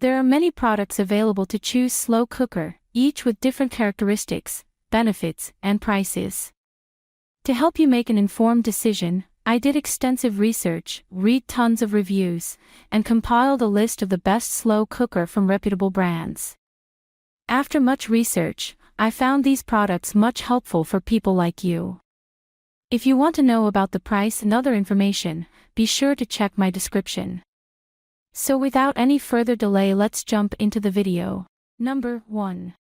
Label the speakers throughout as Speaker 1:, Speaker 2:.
Speaker 1: There are many products available to choose slow cooker, each with different characteristics, benefits, and prices. To help you make an informed decision, I did extensive research, read tons of reviews, and compiled a list of the best slow cooker from reputable brands. After much research, I found these products much helpful for people like you. If you want to know about the price and other information, be sure to check my description. So without any further delay, let's jump into the video. Number 1.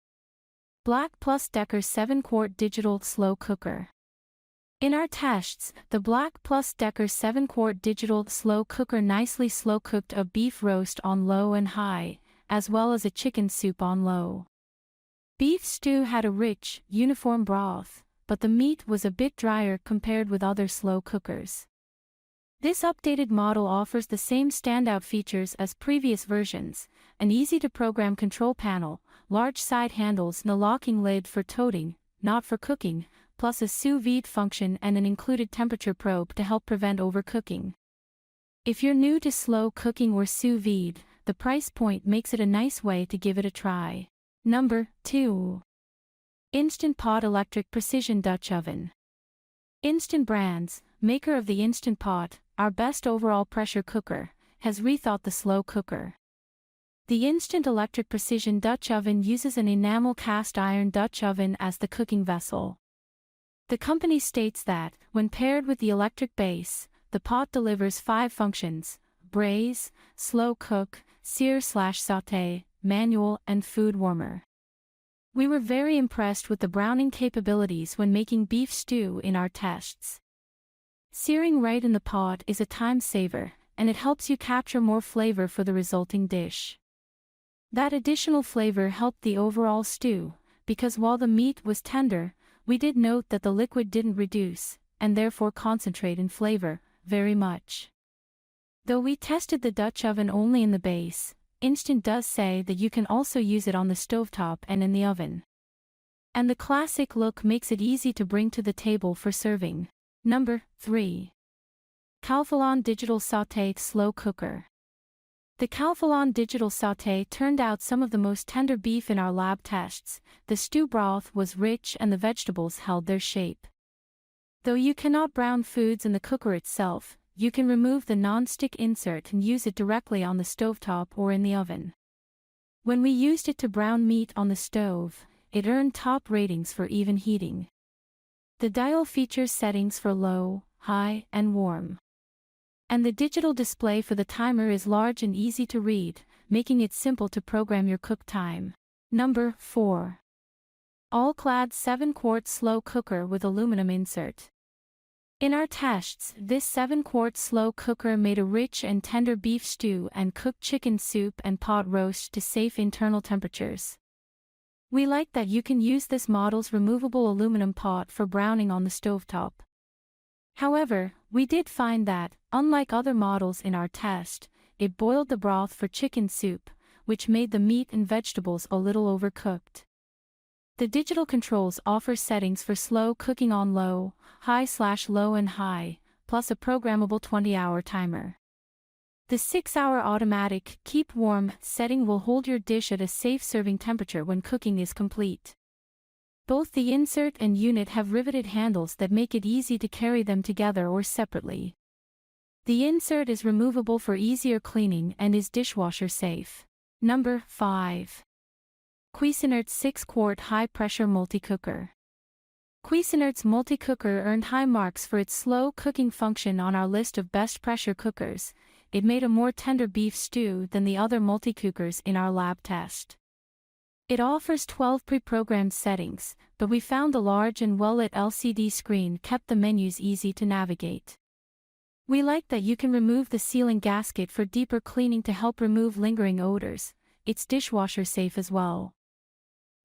Speaker 1: BLACK+DECKER 7-quart digital slow cooker. In our tests, the BLACK+DECKER 7-quart digital slow cooker nicely slow-cooked a beef roast on low and high, as well as a chicken soup on low. Beef stew had a rich, uniform broth, but the meat was a bit drier compared with other slow cookers. This updated model offers the same standout features as previous versions: an easy-to-program control panel, large side handles and a locking lid for toting, not for cooking, plus a sous vide function and an included temperature probe to help prevent overcooking. If you're new to slow cooking or sous vide, the price point makes it a nice way to give it a try. Number 2. Instant Pot Electric Precision Dutch Oven. Instant Brands, maker of the Instant Pot, our best overall pressure cooker, has rethought the slow cooker. The Instant Electric Precision Dutch Oven uses an enamel cast iron Dutch oven as the cooking vessel. The company states that, when paired with the electric base, the pot delivers 5 functions: braise, slow cook, sear/sauté, manual, and food warmer. We were very impressed with the browning capabilities when making beef stew in our tests. Searing right in the pot is a time saver, and it helps you capture more flavor for the resulting dish. That additional flavor helped the overall stew, because while the meat was tender, we did note that the liquid didn't reduce, and therefore concentrate in flavor, very much. Though we tested the Dutch oven only in the base, Instant does say that you can also use it on the stovetop and in the oven. And the classic look makes it easy to bring to the table for serving. Number 3. Calphalon Digital Sauté Slow Cooker. The Calphalon Digital Sauté turned out some of the most tender beef in our lab tests. The stew broth was rich and the vegetables held their shape. Though you cannot brown foods in the cooker itself, you can remove the non-stick insert and use it directly on the stovetop or in the oven. When we used it to brown meat on the stove, it earned top ratings for even heating. The dial features settings for low, high, and warm. And the digital display for the timer is large and easy to read, making it simple to program your cook time. Number 4. All-Clad 7-quart slow cooker with aluminum insert. In our tests, this 7-quart slow cooker made a rich and tender beef stew and cooked chicken soup and pot roast to safe internal temperatures. We like that you can use this model's removable aluminum pot for browning on the stovetop. However, we did find that, unlike other models in our test, it boiled the broth for chicken soup, which made the meat and vegetables a little overcooked. The digital controls offer settings for slow cooking on low, high/low and high, plus a programmable 20-hour timer. The 6-hour automatic keep warm setting will hold your dish at a safe serving temperature when cooking is complete. Both the insert and unit have riveted handles that make it easy to carry them together or separately. The insert is removable for easier cleaning and is dishwasher safe. Number 5. Cuisinart 6-quart high-pressure multicooker. Cuisinart's multicooker earned high marks for its slow cooking function on our list of best pressure cookers. It made a more tender beef stew than the other multicookers in our lab test. It offers 12 pre-programmed settings, but we found the large and well-lit LCD screen kept the menus easy to navigate. We like that you can remove the sealing gasket for deeper cleaning to help remove lingering odors. It's dishwasher safe as well.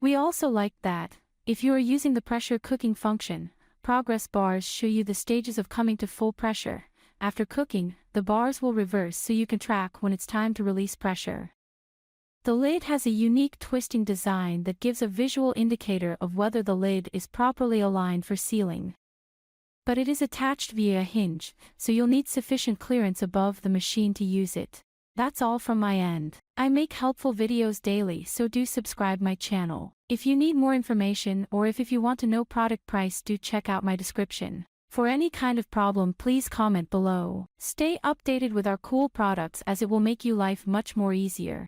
Speaker 1: We also like that, if you are using the pressure cooking function, progress bars show you the stages of coming to full pressure. After cooking, the bars will reverse so you can track when it's time to release pressure. The lid has a unique twisting design that gives a visual indicator of whether the lid is properly aligned for sealing. But it is attached via a hinge, so you'll need sufficient clearance above the machine to use it. That's all from my end. I make helpful videos daily, so do subscribe my channel. If you need more information or if you want to know product price, do check out my description. For any kind of problem, please comment below. Stay updated with our cool products as it will make you life much more easier.